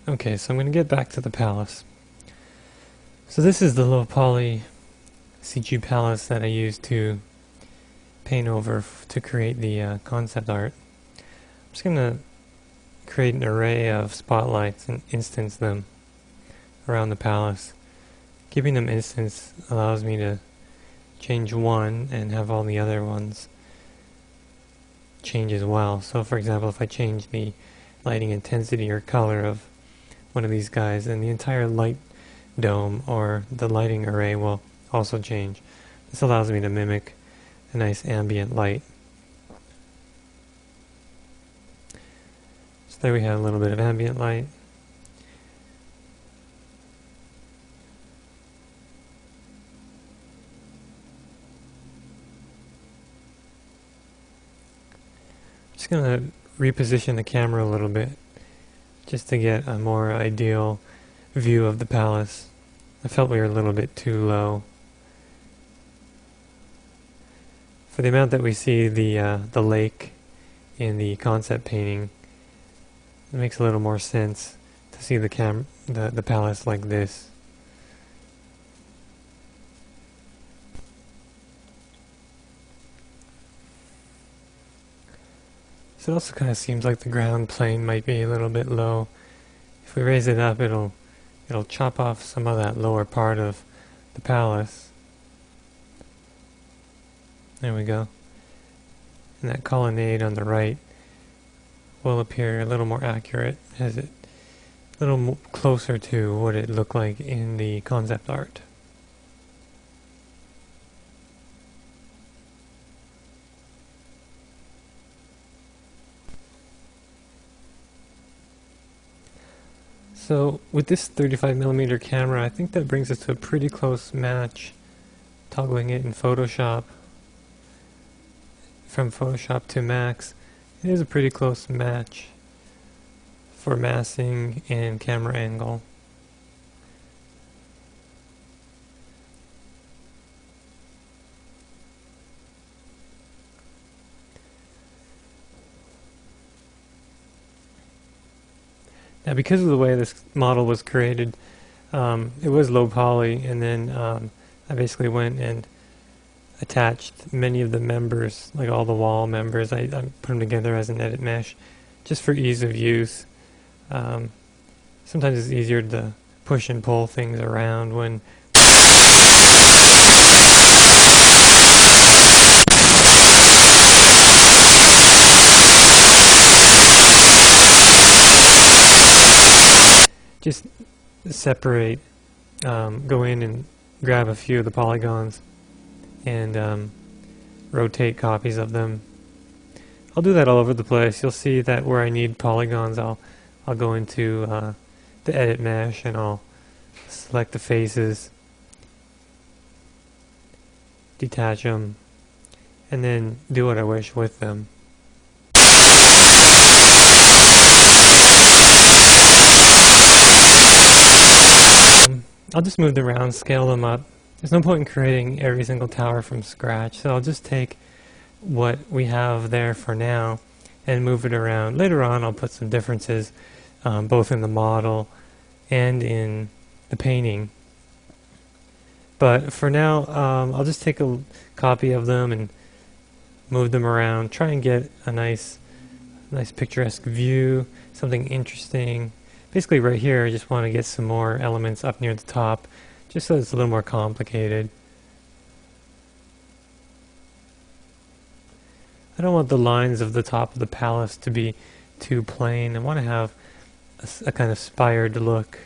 Okay, so I'm going to get back to the palace. So this is the low poly CG palace that I used to paint over to create the concept art. I'm just going to create an array of spotlights and instance them around the palace. Giving them instance allows me to change one and have all the other ones change as well. So for example, if I change the lighting intensity or color of one of these guys, then the entire light dome or the lighting array will also change. This allows me to mimic a nice ambient light. So there we have a little bit of ambient light. Just going to reposition the camera a little bit just to get a more ideal view of the palace. I felt we were a little bit too low. For the amount that we see the lake in the concept painting, it makes a little more sense to see the palace like this. So it also kind of seems like the ground plane might be a little bit low. If we raise it up, it'll chop off some of that lower part of the palace. There we go. And that colonnade on the right will appear a little more accurate, as it a little closer to what it looked like in the concept art. So with this 35mm camera, I think that brings us to a pretty close match. Toggling it in Photoshop, from Photoshop to Max, it is a pretty close match for massing and camera angle. Now, because of the way this model was created, it was low poly, and then I basically went and attached many of the members, like all the wall members. I put them together as an edit mesh, just for ease of use. Sometimes it's easier to push and pull things around when just separate, go in and grab a few of the polygons and rotate copies of them. I'll do that all over the place. You'll see that where I need polygons, I'll go into the edit mesh and I'll select the faces, detach them, and then do what I wish with them. I'll just move them around, scale them up. There's no point in creating every single tower from scratch, so I'll just take what we have there for now and move it around. Later on I'll put some differences both in the model and in the painting. But for now I'll just take a copy of them and move them around, try and get a nice picturesque view, something interesting. Basically right here I just want to get some more elements up near the top, just so it's a little more complicated. I don't want the lines of the top of the palace to be too plain. I want to have a kind of spired look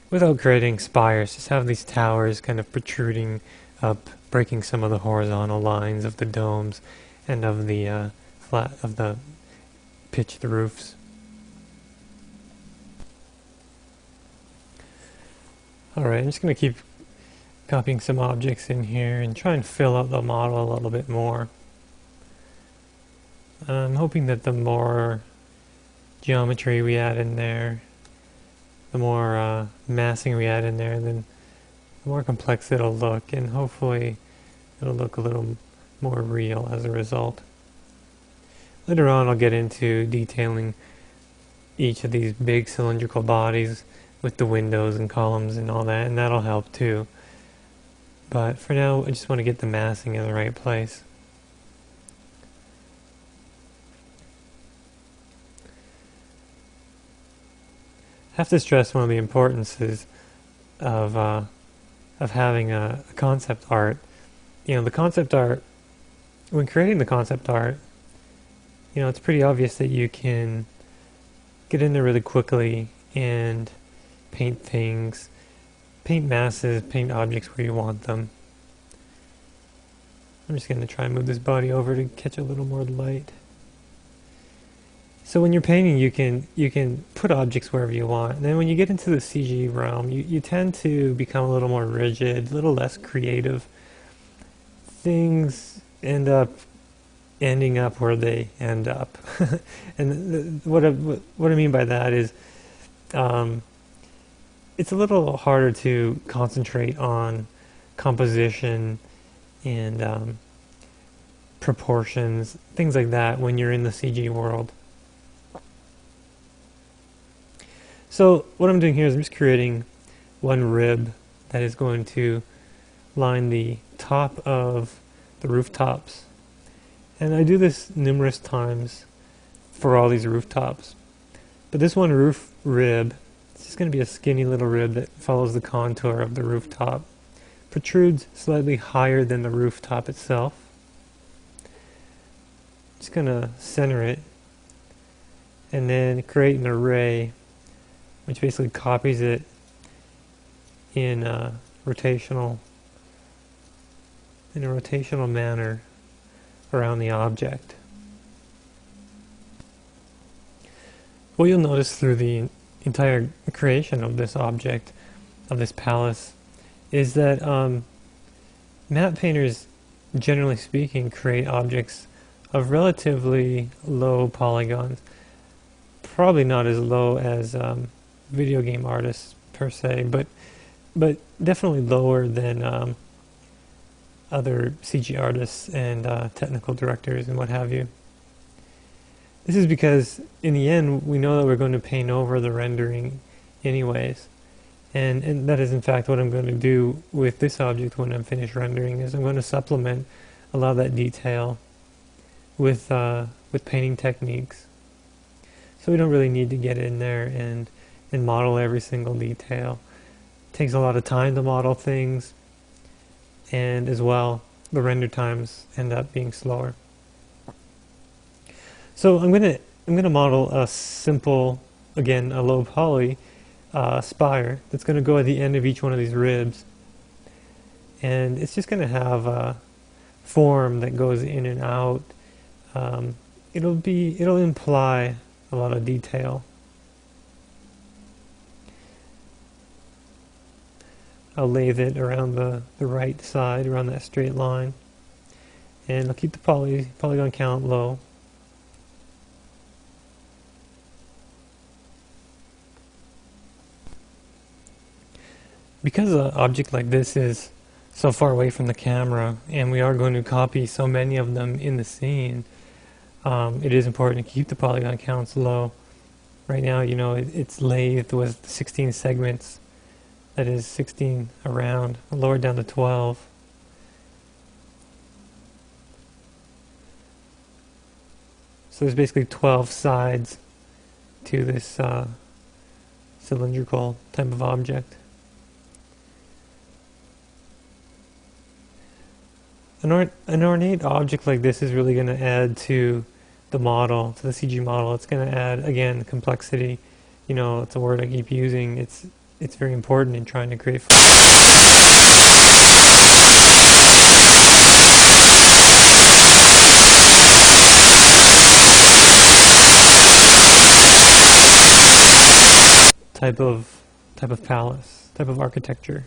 without creating spires. Just have these towers kind of protruding up, breaking some of the horizontal lines of the domes and of the pitched roofs. Alright, I'm just going to keep copying some objects in here and try and fill out the model a little bit more. I'm hoping that the more geometry we add in there, the more massing we add in there, then the more complex it'll look, and hopefully it'll look a little more real as a result. Later on I'll get into detailing each of these big cylindrical bodies with the windows and columns and all that, and that'll help too. But for now, I just want to get the massing in the right place. I have to stress one of the importances of having a concept art. You know, the concept art, when creating the concept art, you know, it's pretty obvious that you can get in there really quickly and paint things, paint masses, paint objects where you want them. I'm just going to try and move this body over to catch a little more light. So when you're painting, you can put objects wherever you want. And then when you get into the CG realm, you tend to become a little more rigid, a little less creative. Things ending up where they end up. And what I mean by that is it's a little harder to concentrate on composition and proportions, things like that when you're in the CG world. So what I'm doing here is I'm just creating one rib that is going to line the top of the rooftops. And I do this numerous times for all these rooftops. But this one roof rib, it's just going to be a skinny little rib that follows the contour of the rooftop. Protrudes slightly higher than the rooftop itself. Just going to center it and then create an array which basically copies it in a rotational manner around the object. What you'll notice through the entire creation of this object, of this palace, is that matte painters, generally speaking, create objects of relatively low polygons. Probably not as low as video game artists per se, but definitely lower than other CG artists and technical directors and what have you. This is because in the end we know that we're going to paint over the rendering anyways, and that is in fact what I'm going to do with this object when I'm finished rendering, is I'm going to supplement a lot of that detail with painting techniques. So we don't really need to get in there and model every single detail. It takes a lot of time to model things, and as well, the render times end up being slower. So I'm gonna model a simple, again, a low poly spire that's going to go at the end of each one of these ribs, and it's just going to have a form that goes in and out. It'll imply a lot of detail. I'll lathe it around the right side, around that straight line, and I'll keep the polygon count low. Because an object like this is so far away from the camera, and we are going to copy so many of them in the scene, it is important to keep the polygon counts low. Right now, you know, it's lathed with 16 segments. That is 16 around, lowered down to 12. So there's basically 12 sides to this cylindrical type of object. An ornate object like this is really going to add to the model, to the CG model. It's going to add, again, complexity. You know, it's a word I keep using. It's very important in trying to create type of palace, type of architecture.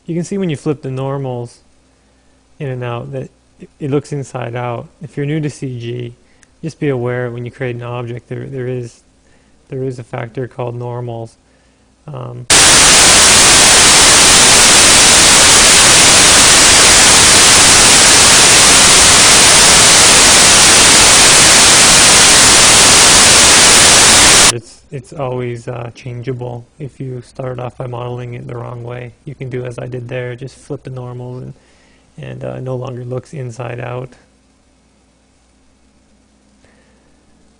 You can see when you flip the normals in and out that it looks inside out. If you're new to CG, just be aware when you create an object there is a factor called normals. it's always changeable. If you start off by modeling it the wrong way, you can do as I did there, just flip the normals and no longer looks inside out.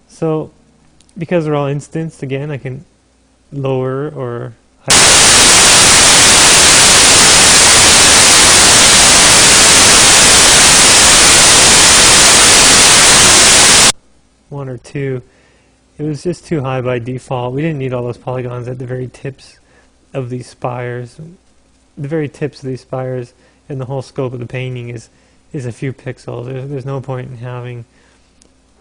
So because they're all instanced, again, I can lower or one or two. It was just too high by default. We didn't need all those polygons at the very tips of these spires. The very tips of these spires and the whole scope of the painting is a few pixels. There's no point in having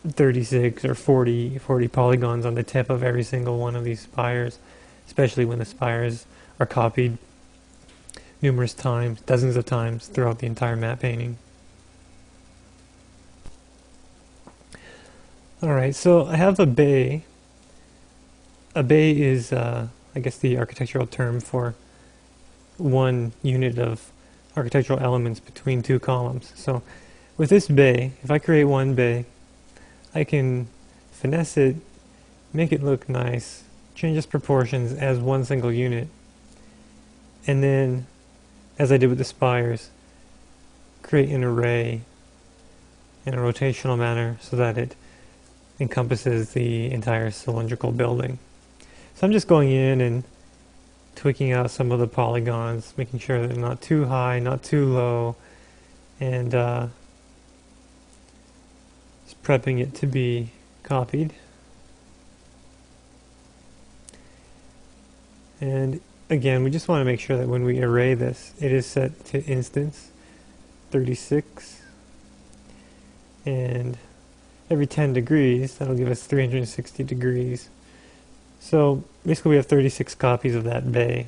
36 or 40 polygons on the tip of every single one of these spires, especially when the spires are copied numerous times, dozens of times throughout the entire matte painting. Alright, so I have a bay. A bay is, I guess, the architectural term for one unit of architectural elements between two columns. So with this bay, if I create one bay, I can finesse it, make it look nice, change its proportions as one single unit, and then, as I did with the spires, create an array in a rotational manner so that it encompasses the entire cylindrical building. So I'm just going in and tweaking out some of the polygons, making sure they're not too high, not too low, and just prepping it to be copied. And again, we just want to make sure that when we array this, it is set to instance 36, and every 10 degrees, that'll give us 360 degrees. So basically we have 36 copies of that bay.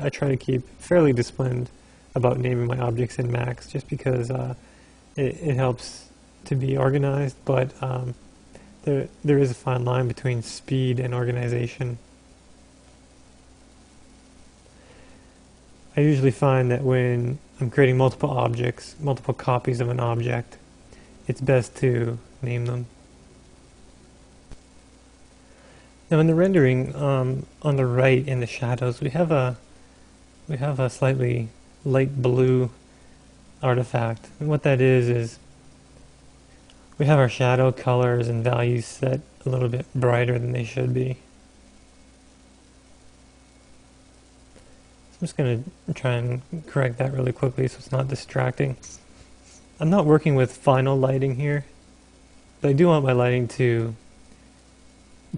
I try to keep fairly disciplined about naming my objects in Max, just because it helps to be organized, but there is a fine line between speed and organization. I usually find that when I'm creating multiple objects, multiple copies of an object, it's best to name them. Now in the rendering, on the right in the shadows, we have a slightly light blue artifact. And what that is we have our shadow colors and values set a little bit brighter than they should be. So I'm just going to try and correct that really quickly so it's not distracting. I'm not working with final lighting here, but I do want my lighting to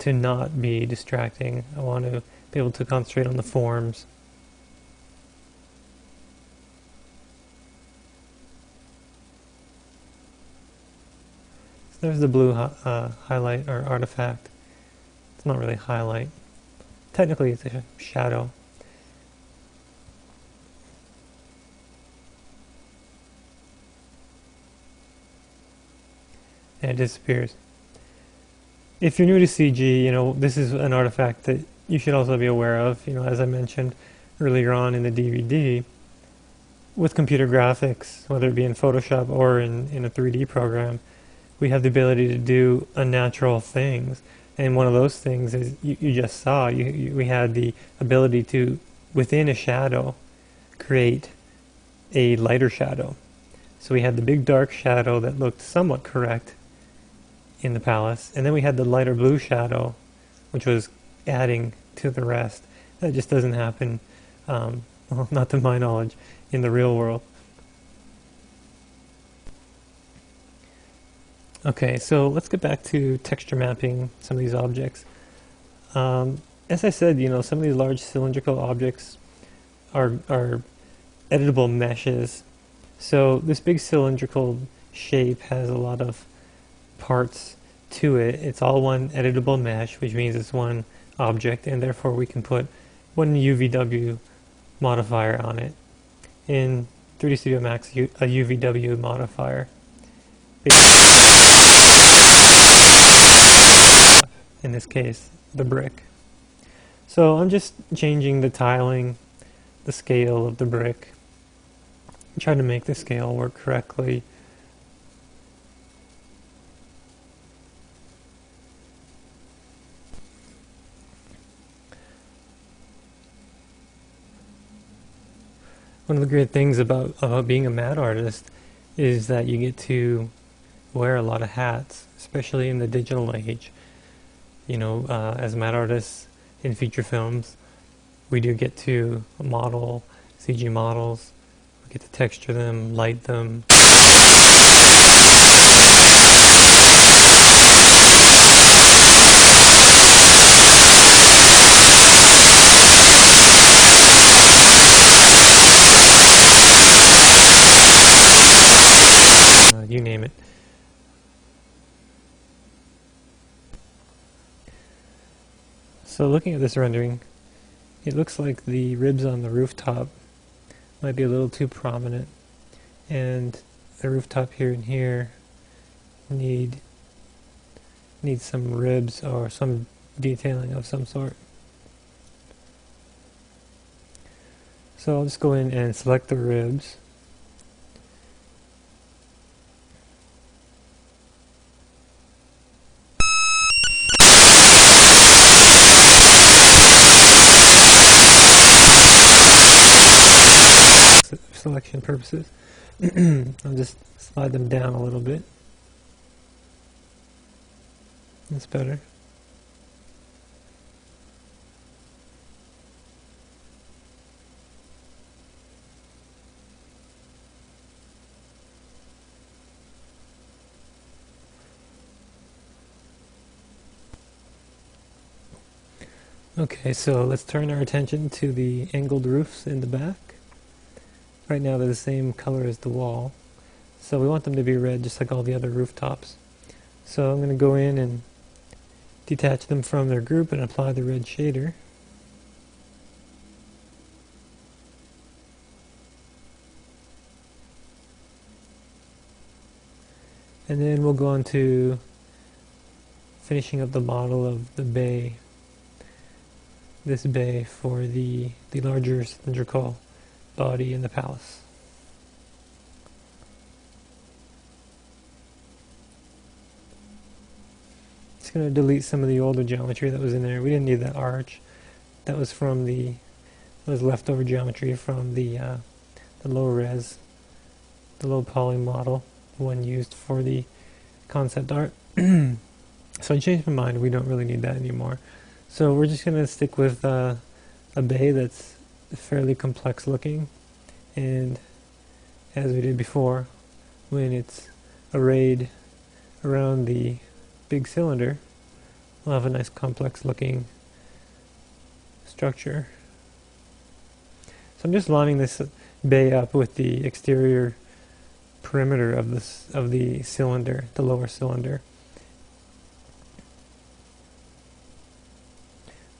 not be distracting. I want to be able to concentrate on the forms. There's the blue highlight or artifact. It's not really highlight. Technically it's a shadow. And it disappears. If you're new to CG, this is an artifact that you should also be aware of. As I mentioned earlier on in the DVD, with computer graphics, whether it be in Photoshop or in a 3D program, we have the ability to do unnatural things, and one of those things is you just saw. We had the ability to, within a shadow, create a lighter shadow. So we had the big dark shadow that looked somewhat correct in the palace, and then we had the lighter blue shadow, which was adding to the rest. That just doesn't happen, well, not to my knowledge, in the real world. Okay, so let's get back to texture mapping some of these objects. As I said, some of these large cylindrical objects are editable meshes. So this big cylindrical shape has a lot of parts to it. It's all one editable mesh, which means it's one object, and therefore we can put one UVW modifier on it. In 3D Studio Max, a UVW modifier in this case, the brick. So I'm just changing the tiling, the scale of the brick, trying to make the scale work correctly. One of the great things about being a matte artist is that you get to wear a lot of hats, especially in the digital age. You know, as matte artists in feature films, we do get to model CG models, we get to texture them, light them. You name it. So looking at this rendering, it looks like the ribs on the rooftop might be a little too prominent, and the rooftop here and here need some ribs or some detailing of some sort. So I'll just go in and select the ribs. Selection purposes. I'll just slide them down a little bit. That's better. Okay, so let's turn our attention to the angled roofs in the back. Right now they're the same color as the wall, so we want them to be red just like all the other rooftops. So I'm going to go in and detach them from their group and apply the red shader. And then we'll go on to finishing up the model of the bay, this bay for the larger cylindrical body in the palace. Just going to delete some of the older geometry that was in there. We didn't need that arch. That was from leftover geometry from the low res, the low poly model, the one used for the concept art. So I changed my mind. We don't really need that anymore. So we're just going to stick with a bay that's fairly complex looking, and as we did before, when it's arrayed around the big cylinder, we'll have a nice complex looking structure. So I'm just lining this bay up with the exterior perimeter of the cylinder, the lower cylinder.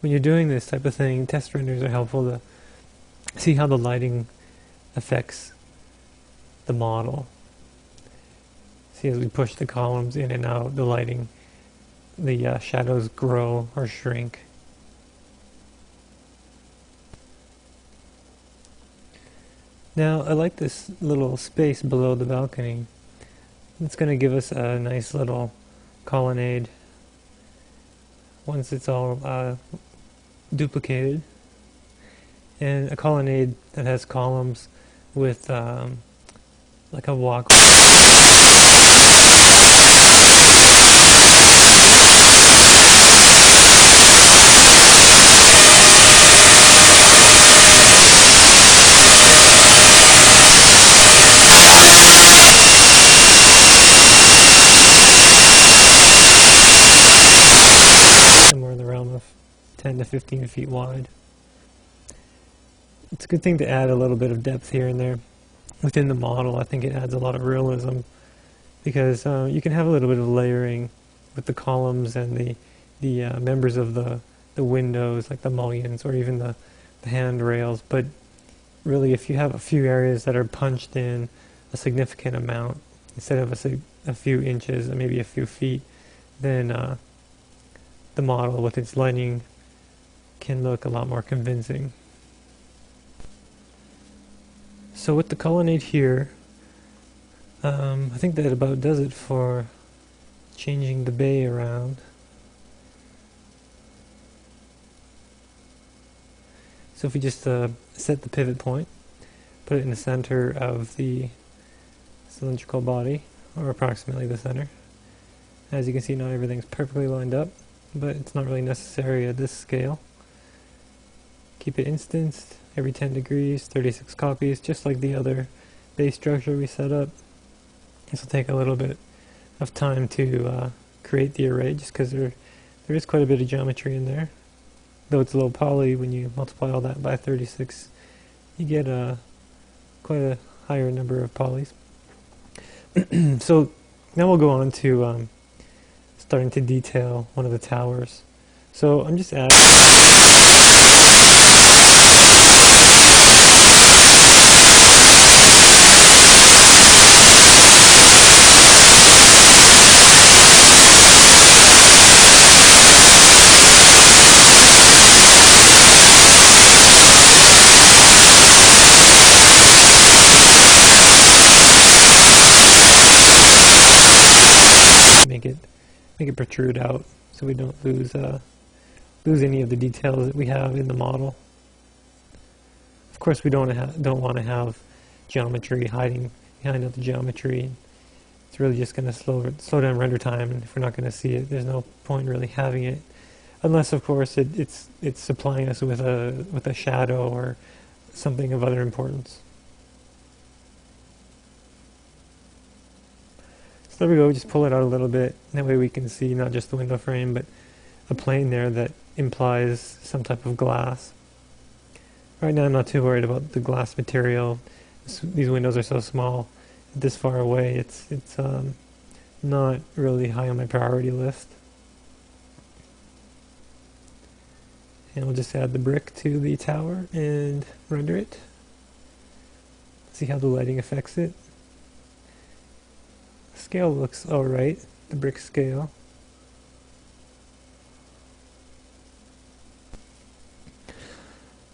When you're doing this type of thing, test renders are helpful to see how the lighting affects the model. See, as we push the columns in and out, the lighting, the shadows grow or shrink. Now, I like this little space below the balcony. It's going to give us a nice little colonnade once it's all duplicated. And a colonnade that has columns with like a walkway. Somewhere in the realm of 10 to 15 feet wide. It's a good thing to add a little bit of depth here and there within the model. I think it adds a lot of realism because you can have a little bit of layering with the columns and the members of the windows, like the mullions or even the handrails. But really, if you have a few areas that are punched in a significant amount instead of a few inches or maybe a few feet, then the model with its lighting can look a lot more convincing. So with the colonnade here, I think that about does it for changing the bay around. So if we just set the pivot point, put it in the center of the cylindrical body, or approximately the center. As you can see, not everything's perfectly lined up, but it's not really necessary at this scale. Keep it instanced every 10 degrees, 36 copies, just like the other base structure we set up. This will take a little bit of time to create the array, just because there is quite a bit of geometry in there. Though it's low poly, when you multiply all that by 36, you get quite a higher number of polys. So now we'll go on to starting to detail one of the towers. So I'm just adding make it protrude out so we don't lose any of the details that we have in the model. Of course, we don't want to have geometry hiding behind other geometry. It's really just going to slow down render time, and if we're not going to see it, there's no point really having it, unless of course it's supplying us with a shadow or something of other importance. So there we go, just pull it out a little bit, that way we can see not just the window frame, but a plane there that implies some type of glass. Right now I'm not too worried about the glass material. These windows are so small, this far away, it's not really high on my priority list. And we'll just add the brick to the tower and render it. See how the lighting affects it. Scale looks alright, the brick scale.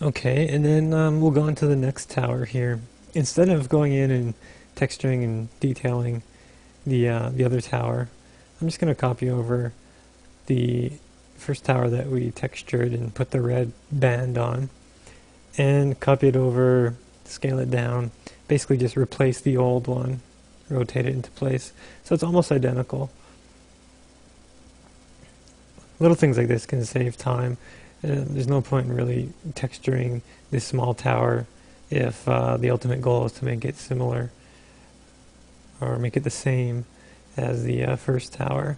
Okay, and then we'll go on to the next tower here. Instead of going in and texturing and detailing the other tower, I'm just going to copy over the first tower that we textured and put the red band on, and copy it over, scale it down, basically just replace the old one, rotate it into place, so it's almost identical. Little things like this can save time. There's no point in really texturing this small tower if the ultimate goal is to make it similar or make it the same as the first tower.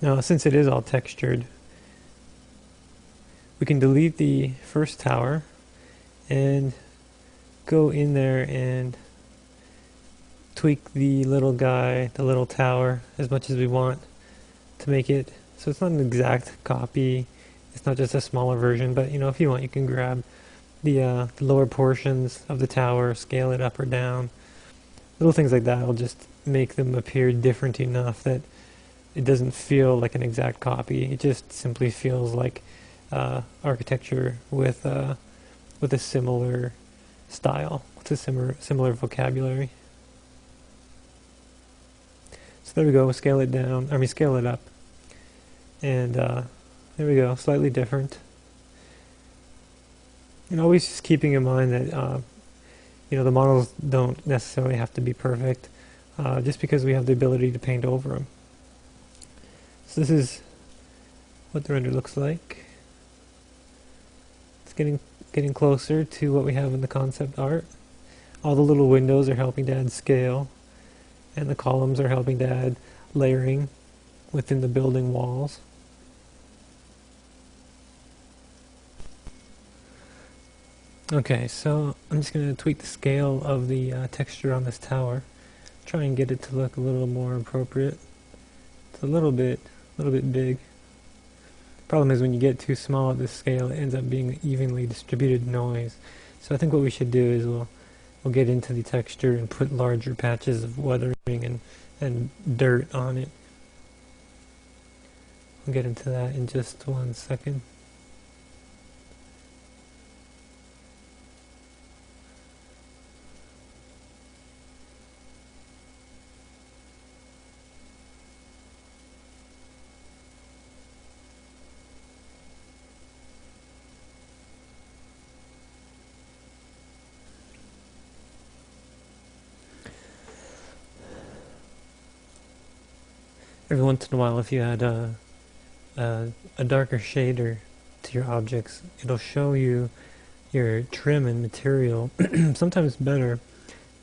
Now, since it is all textured, we can delete the first tower and go in there and tweak the little guy, the little tower, as much as we want to make it so it's not an exact copy. It's not just a smaller version, but if you want, you can grab the lower portions of the tower, scale it up or down. Little things like that will just make them appear different enough that it doesn't feel like an exact copy. It just simply feels like architecture with a similar style, with a similar vocabulary. So there we go. Scale it down. Scale it up. And there we go. Slightly different. And always just keeping in mind that the models don't necessarily have to be perfect, just because we have the ability to paint over them. So this is what the render looks like. It's getting closer to what we have in the concept art. All the little windows are helping to add scale, and the columns are helping to add layering within the building walls. Okay, so I'm just going to tweak the scale of the texture on this tower, try and get it to look a little more appropriate. It's a little bit big. Problem is, when you get too small at this scale, it ends up being evenly distributed noise. So I think what we should do is we'll get into the texture and put larger patches of weathering and dirt on it. We'll get into that in just 1 second. Every once in a while, if you add a darker shader to your objects, it'll show you your trim and material sometimes better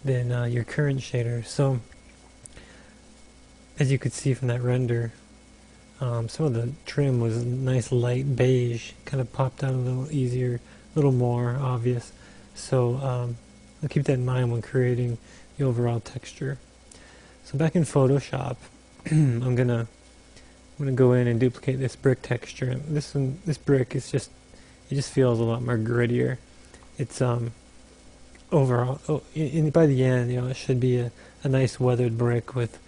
than your current shader. So as you could see from that render, some of the trim was nice light beige, kind of popped out a little easier, a little more obvious. So I'll keep that in mind when creating the overall texture. So back in Photoshop, I'm gonna go in and duplicate this brick texture. This brick is just, it just feels a lot more grittier. It's overall, by the end, it should be a nice weathered brick with,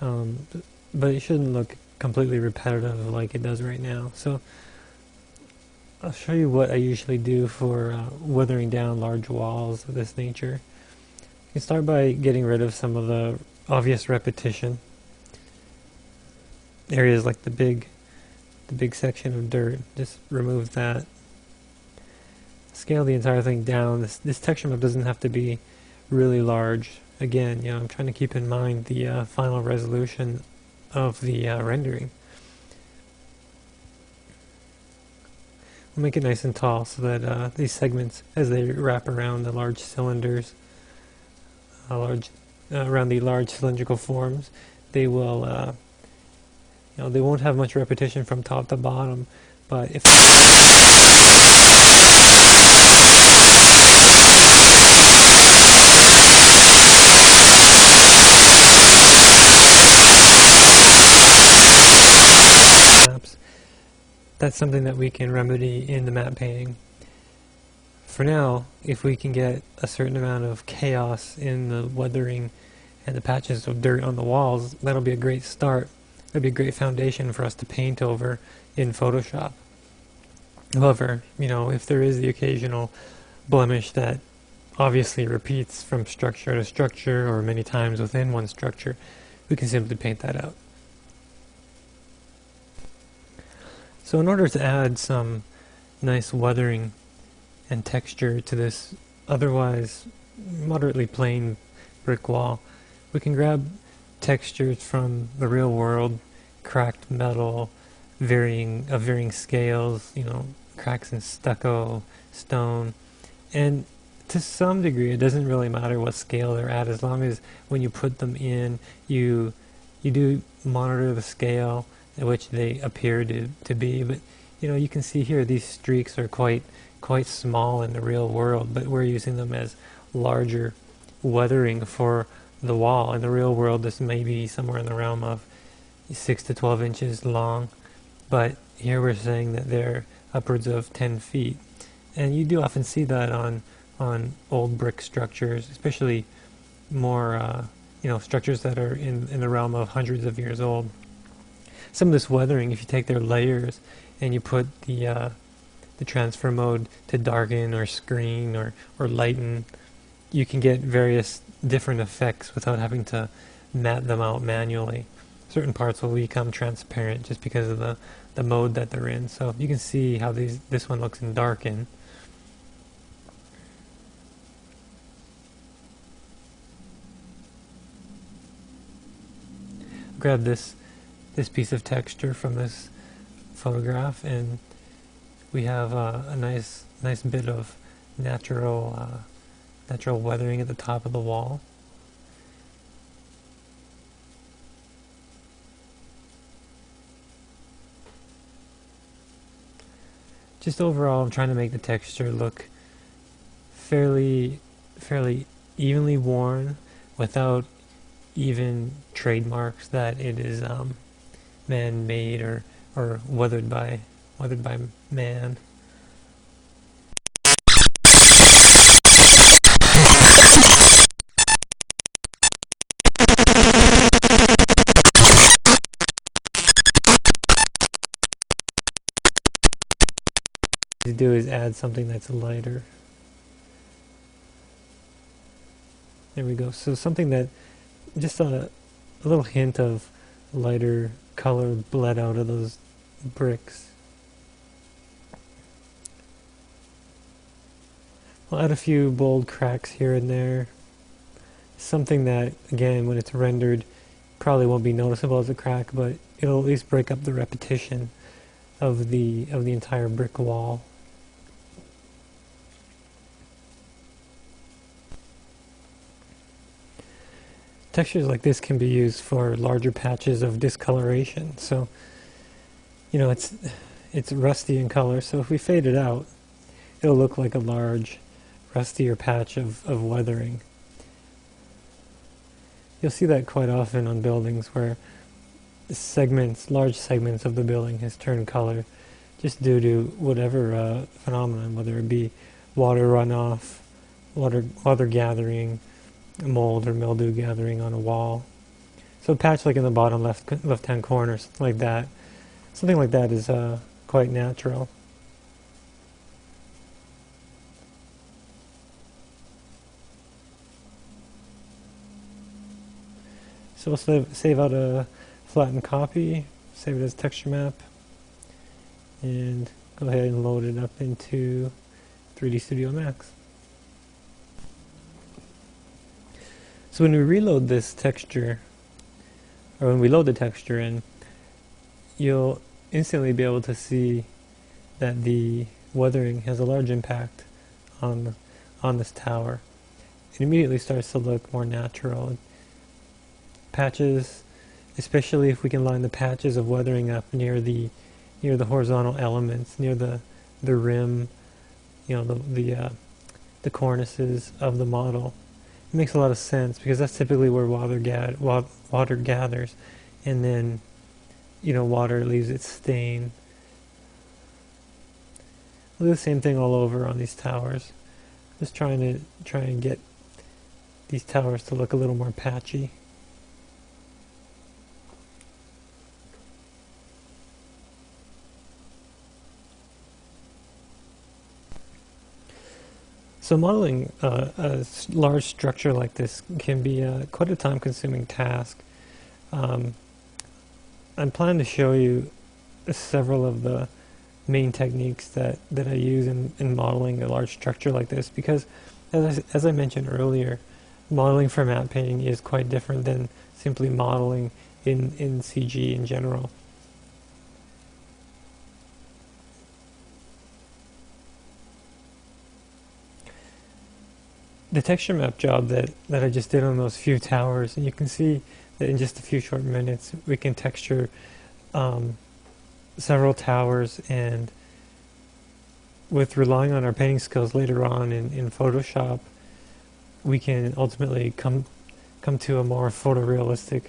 but it shouldn't look completely repetitive like it does right now. So I'll show you what I usually do for weathering down large walls of this nature. You can start by getting rid of some of the obvious repetition. Areas like the big section of dirt, just remove that. Scale the entire thing down. This texture map doesn't have to be really large. Again, I'm trying to keep in mind the final resolution of the rendering. We'll make it nice and tall so that these segments, as they wrap around the large cylinders, around the large cylindrical forms, they will they won't have much repetition from top to bottom, but if that's something that we can remedy in the map painting. For now, if we can get a certain amount of chaos in the weathering and the patches of dirt on the walls, that'll be a great start. That'd be a great foundation for us to paint over in Photoshop. However, if there is the occasional blemish that obviously repeats from structure to structure or many times within one structure, we can simply paint that out. So in order to add some nice weathering and texture to this otherwise moderately plain brick wall, we can grab textures from the real world, cracked metal, varying scales, cracks in stucco, stone, and to some degree it doesn't really matter what scale they're at, as long as when you put them in, you do monitor the scale at which they appear to be. But you can see here these streaks are quite small in the real world, but we're using them as larger weathering for the wall. In the real world, this may be somewhere in the realm of 6 to 12 inches long, but here we're saying that they're upwards of 10 feet. And you do often see that on old brick structures, especially more structures that are in the realm of hundreds of years old. Some of this weathering, if you take their layers and you put the transfer mode to darken or screen or lighten, you can get various different effects without having to matte them out manually. Certain parts will become transparent just because of the mode that they're in. So you can see how this one looks in darken. Grab this piece of texture from this photograph, and we have a nice bit of natural weathering at the top of the wall. Just overall, I'm trying to make the texture look fairly evenly worn without even trademarks that it is man-made or weathered by man. to do is add something that's lighter. There we go. So something that, just a little hint of lighter color bled out of those bricks. I'll add a few bold cracks here and there. Something that, again, when it's rendered, probably won't be noticeable as a crack, but it'll at least break up the repetition of the entire brick wall. Textures like this can be used for larger patches of discoloration. So, you know, it's rusty in color, so if we fade it out, it'll look like a large, rustier patch of weathering. You'll see that quite often on buildings where large segments of the building has turned color just due to whatever phenomenon, whether it be water runoff, water gathering, mold or mildew gathering on a wall. So a patch like in the bottom left-hand corner, something like that is quite natural. So we'll save out a flattened copy, save it as texture map, and go ahead and load it up into 3D Studio Max. So when we reload this texture, or when we load the texture in, you'll instantly be able to see that the weathering has a large impact on this tower. It immediately starts to look more natural. Patches, especially if we can line the patches of weathering up near the horizontal elements, near the rim, you know, the cornices of the model. It makes a lot of sense because that's typically where water gathers, and then, you know, water leaves its stain. We'll do the same thing all over on these towers. Just trying to get these towers to look a little more patchy. So modeling a large structure like this can be quite a time-consuming task. I'm planning to show you several of the main techniques that I use in modeling a large structure like this, because as I mentioned earlier, modeling for matte painting is quite different than simply modeling in CG in general. The texture map job that I just did on those few towers, and you can see that in just a few short minutes we can texture several towers, and with relying on our painting skills later on in Photoshop, we can ultimately come to a more photorealistic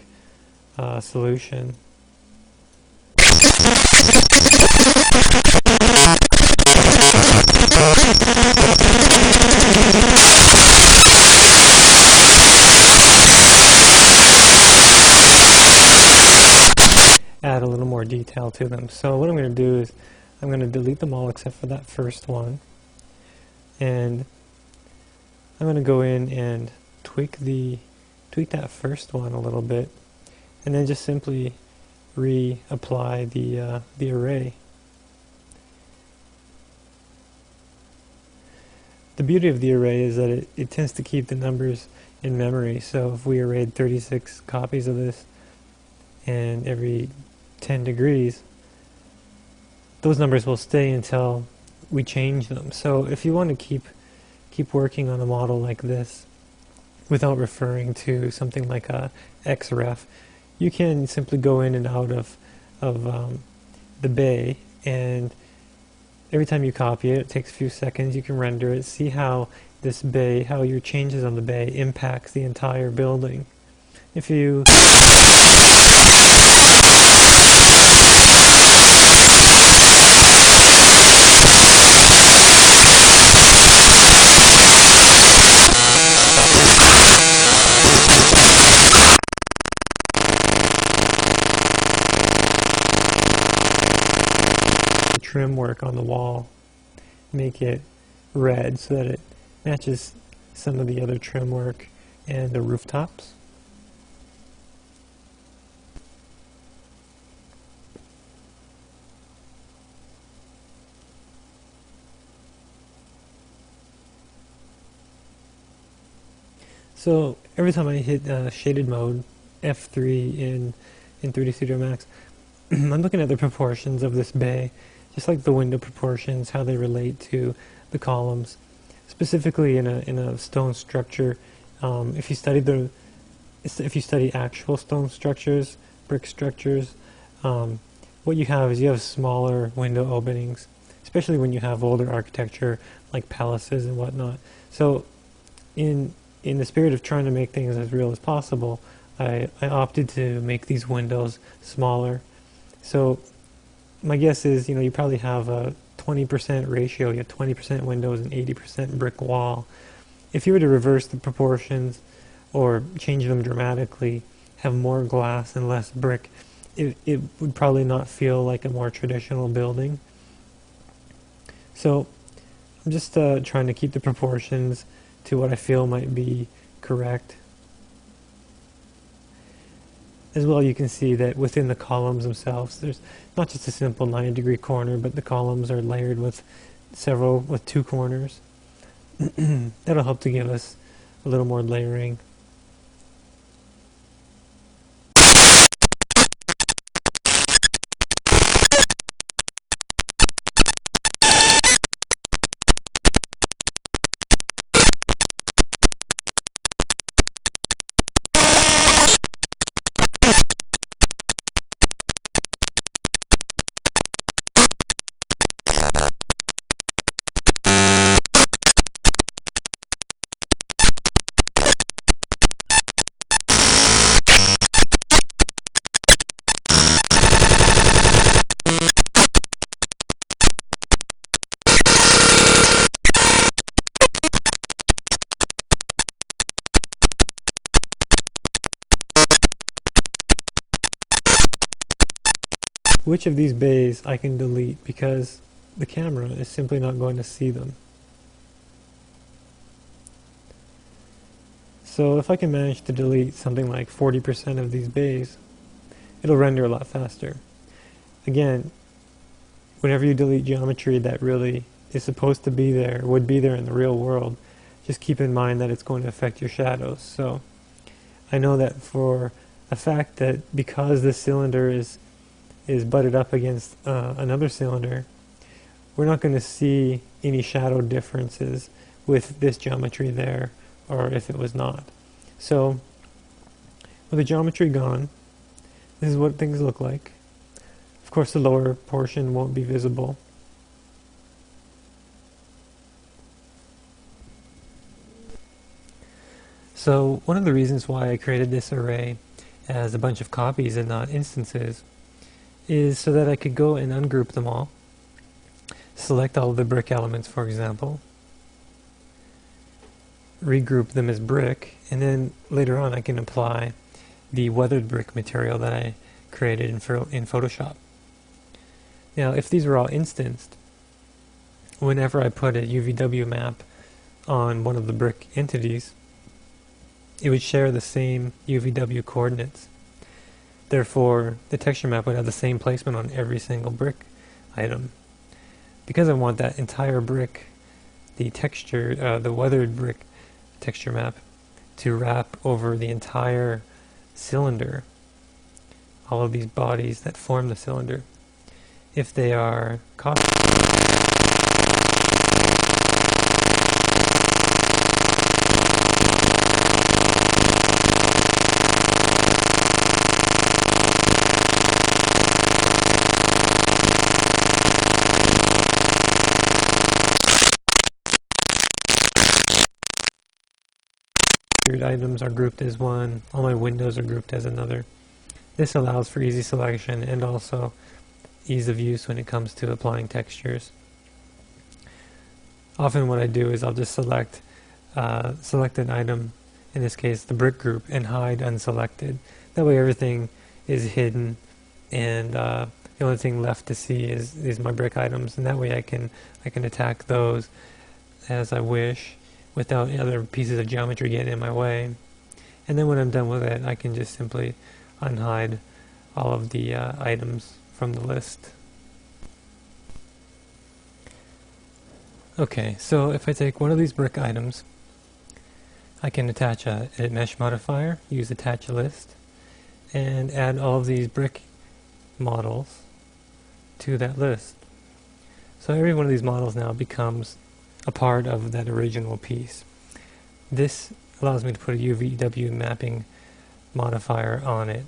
solution. Add a little more detail to them. So what I'm going to do is I'm going to delete them all except for that first one, and I'm going to go in and tweak that first one a little bit, and then just simply reapply the array. The beauty of the array is that it tends to keep the numbers in memory. So if we arrayed 36 copies of this, and every 10 degrees, those numbers will stay until we change them. So if you want to keep working on a model like this without referring to something like a XREF, you can simply go in and out of the bay, and every time you copy it, it takes a few seconds, you can render it, see how this bay, how your changes on the bay impacts the entire building. If you trim work on the wall, make it red so that it matches some of the other trim work and the rooftops. So every time I hit shaded mode, F3 in 3D Studio Max, I'm looking at the proportions of this bay, just like the window proportions, how they relate to the columns. Specifically in a stone structure, if you study actual stone structures, brick structures, what you have is you have smaller window openings, especially when you have older architecture like palaces and whatnot. So in the spirit of trying to make things as real as possible, I opted to make these windows smaller. So my guess is, you probably have a 20% ratio. You have 20% windows and 80% brick wall. If you were to reverse the proportions or change them dramatically, have more glass and less brick, it would probably not feel like a more traditional building. So I'm just trying to keep the proportions to what I feel might be correct. As well, you can see that within the columns themselves, there's not just a simple 90-degree corner, but the columns are layered with two corners. That'll help to give us a little more layering. Which of these bays I can delete because the camera is simply not going to see them. So if I can manage to delete something like 40% of these bays, it'll render a lot faster. Again, whenever you delete geometry that really is supposed to be there, would be there in the real world, just keep in mind that it's going to affect your shadows. So I know that for a fact that because this cylinder is butted up against another cylinder, we're not going to see any shadow differences with this geometry there, or if it was not. So with the geometry gone, this is what things look like. Of course, the lower portion won't be visible. So one of the reasons why I created this array as a bunch of copies and not instances is so that I could go and ungroup them all, select all of the brick elements, for example, regroup them as brick, and then later on I can apply the weathered brick material that I created in Photoshop. Now, if these were all instanced, whenever I put a UVW map on one of the brick entities, it would share the same UVW coordinates. Therefore, the texture map would have the same placement on every single brick item. Because I want that entire brick, the weathered brick texture map, to wrap over the entire cylinder, all of these bodies that form the cylinder. If they are items are grouped as one, all my windows are grouped as another. This allows for easy selection and also ease of use when it comes to applying textures. Often what I do is I'll just select an item, in this case the brick group, and hide unselected. That way everything is hidden and the only thing left to see is my brick items, and that way I can attack those as I wish without other pieces of geometry getting in my way. And then when I'm done with it, I can just simply unhide all of the items from the list. Okay, so if I take one of these brick items, I can attach a mesh modifier, use attach list, and add all of these brick models to that list. So every one of these models now becomes a part of that original piece. This allows me to put a UVW mapping modifier on it.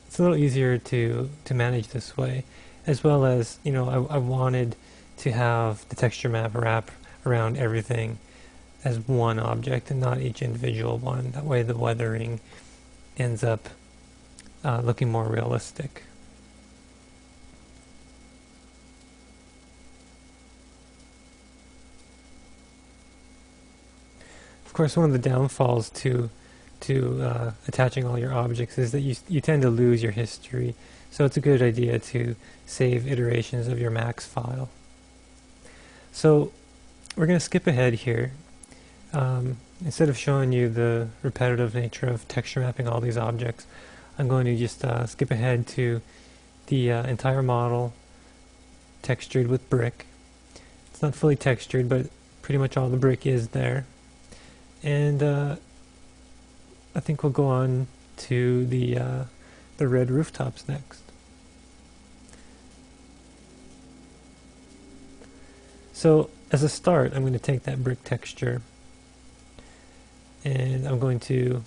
It's a little easier to manage this way, as well as, you know, I wanted to have the texture map wrap around everything as one object and not each individual one. That way the weathering ends up looking more realistic. Of course, one of the downfalls to attaching all your objects is that you tend to lose your history, so it's a good idea to save iterations of your max file. So we're going to skip ahead here. Instead of showing you the repetitive nature of texture mapping all these objects, I'm going to just skip ahead to the entire model textured with brick. It's not fully textured, but pretty much all the brick is there. And I think we'll go on to the red rooftops next. So as a start, I'm going to take that brick texture and I'm going to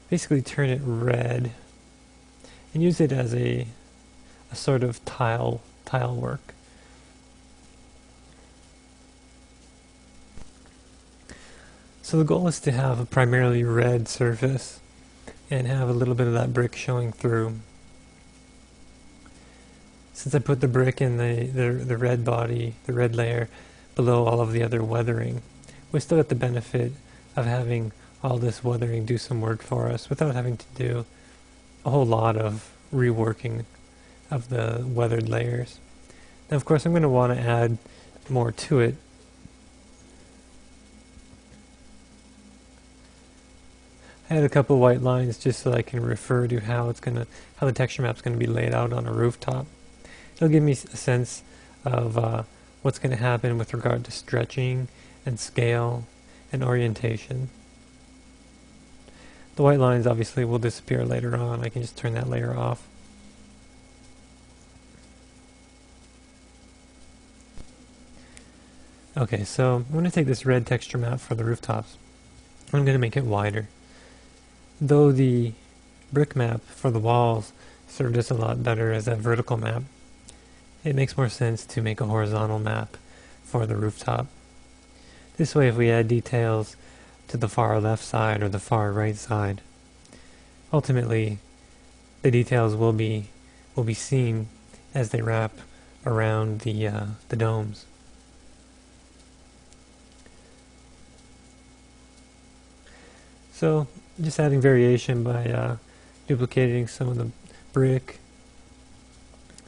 basically turn it red and use it as a sort of tile work. So the goal is to have a primarily red surface and have a little bit of that brick showing through. Since I put the brick in the red body, the red layer, below all of the other weathering, we still get the benefit of having all this weathering do some work for us without having to do a whole lot of reworking of the weathered layers. Now of course I'm going to want to add more to it. I had a couple white lines just so I can refer to how the texture map's going to be laid out on a rooftop. It'll give me a sense of what's going to happen with regard to stretching and scale and orientation. The white lines obviously will disappear later on. I can just turn that layer off. Okay, so I'm going to take this red texture map for the rooftops. I'm going to make it wider. Though the brick map for the walls served us a lot better as a vertical map, it makes more sense to make a horizontal map for the rooftop. This way, if we add details to the far left side or the far right side, ultimately the details will be seen as they wrap around the domes. So just adding variation by duplicating some of the brick,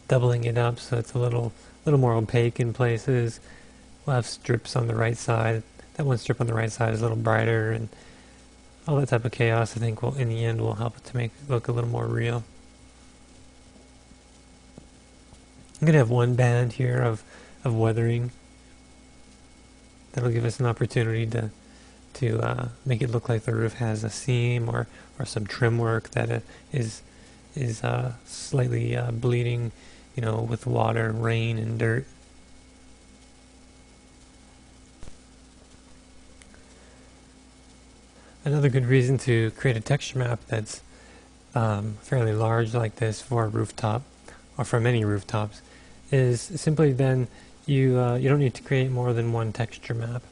doubling it up so it's a little more opaque in places. We'll have strips on the right side. That one strip on the right side is a little brighter, and all that type of chaos I think will in the end will help it to make it look a little more real. I'm going to have one band here of weathering. That'll give us an opportunity to make it look like the roof has a seam or some trim work that is slightly bleeding, you know, with water, rain, and dirt. Another good reason to create a texture map that's fairly large like this for a rooftop, or for many rooftops, is simply then you don't need to create more than one texture map.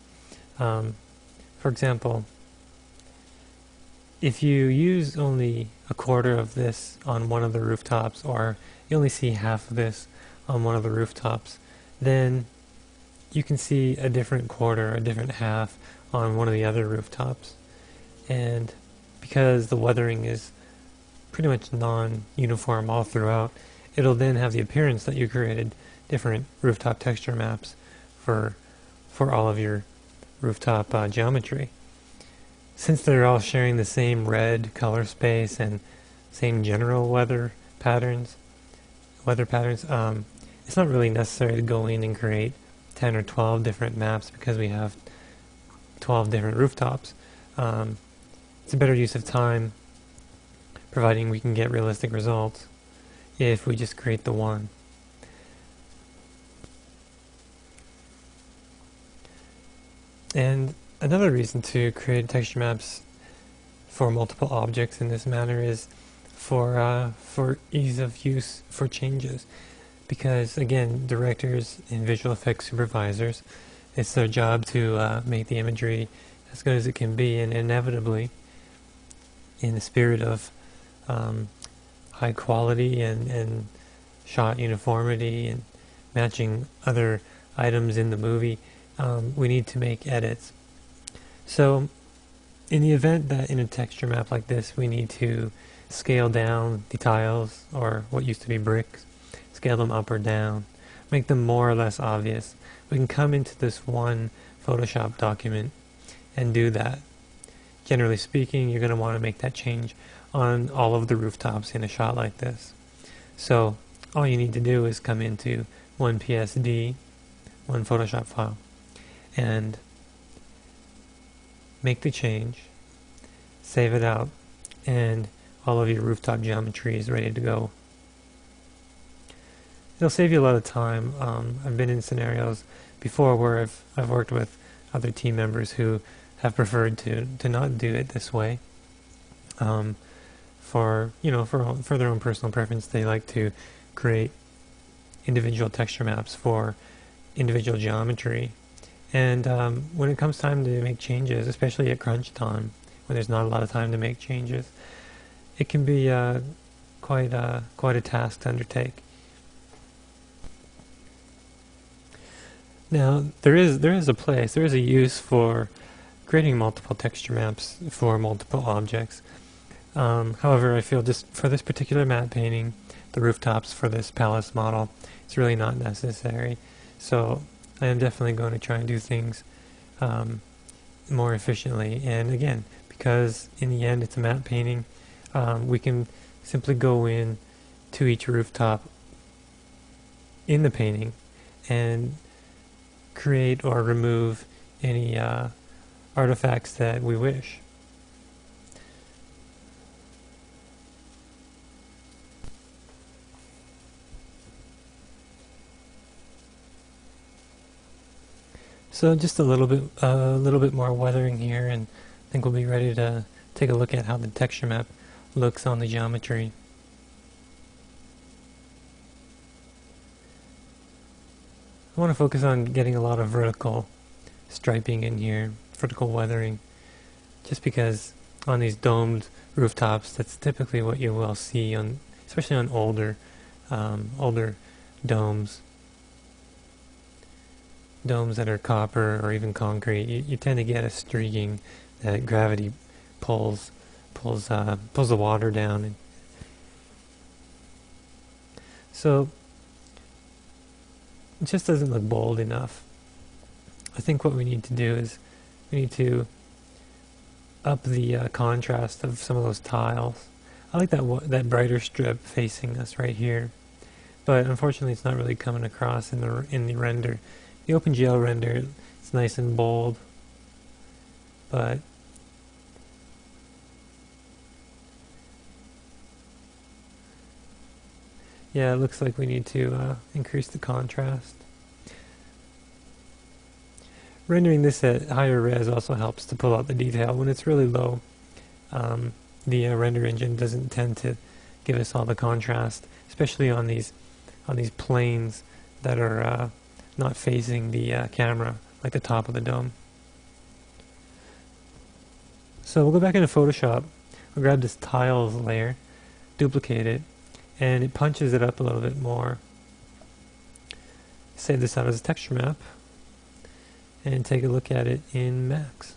For example, if you use only a quarter of this on one of the rooftops, or you only see half of this on one of the rooftops, then you can see a different quarter, a different half on one of the other rooftops. And because the weathering is pretty much non-uniform all throughout, it'll then have the appearance that you created different rooftop texture maps for all of your rooftop geometry. Since they're all sharing the same red color space and same general weather patterns, it's not really necessary to go in and create 10 or 12 different maps because we have 12 different rooftops. It's a better use of time, providing we can get realistic results, if we just create the one. And another reason to create texture maps for multiple objects in this manner is for ease of use for changes. Because again, directors and visual effects supervisors, it's their job to make the imagery as good as it can be, and inevitably, in the spirit of high quality and shot uniformity and matching other items in the movie, we need to make edits. So in the event that in a texture map like this we need to scale down the tiles, or what used to be bricks, scale them up or down, make them more or less obvious, we can come into this one Photoshop document and do that. Generally speaking, you're going to want to make that change on all of the rooftops in a shot like this. So all you need to do is come into one PSD, one Photoshop file, and make the change, save it out, and all of your rooftop geometry is ready to go. It'll save you a lot of time. I've been in scenarios before where I've worked with other team members who have preferred to not do it this way. For their own personal preference, they like to create individual texture maps for individual geometry. And when it comes time to make changes, especially at crunch time, when there's not a lot of time to make changes, it can be quite a task to undertake. Now, there is a use for creating multiple texture maps for multiple objects. However, I feel just for this particular matte painting, the rooftops for this palace model, it's really not necessary. So I am definitely going to try and do things more efficiently. And again, because in the end it's a matte painting, we can simply go in to each rooftop in the painting and create or remove any artifacts that we wish. So just a little bit more weathering here, and I think we'll be ready to take a look at how the texture map looks on the geometry. I want to focus on getting a lot of vertical striping in here, vertical weathering, just because on these domed rooftops, that's typically what you will see on, especially on older domes that are copper or even concrete. You tend to get a streaking that gravity pulls the water down. And so it just doesn't look bold enough. I think what we need to do is we need to up the contrast of some of those tiles. I like that brighter strip facing us right here, but unfortunately it's not really coming across in the render. The OpenGL render, it's nice and bold, but yeah, it looks like we need to increase the contrast. Rendering this at higher res also helps to pull out the detail. When it's really low, the render engine doesn't tend to give us all the contrast, especially on these planes that are not facing the camera, like the top of the dome. So we'll go back into Photoshop. We'll grab this tiles layer, duplicate it, and it punches it up a little bit more. Save this out as a texture map and take a look at it in Max.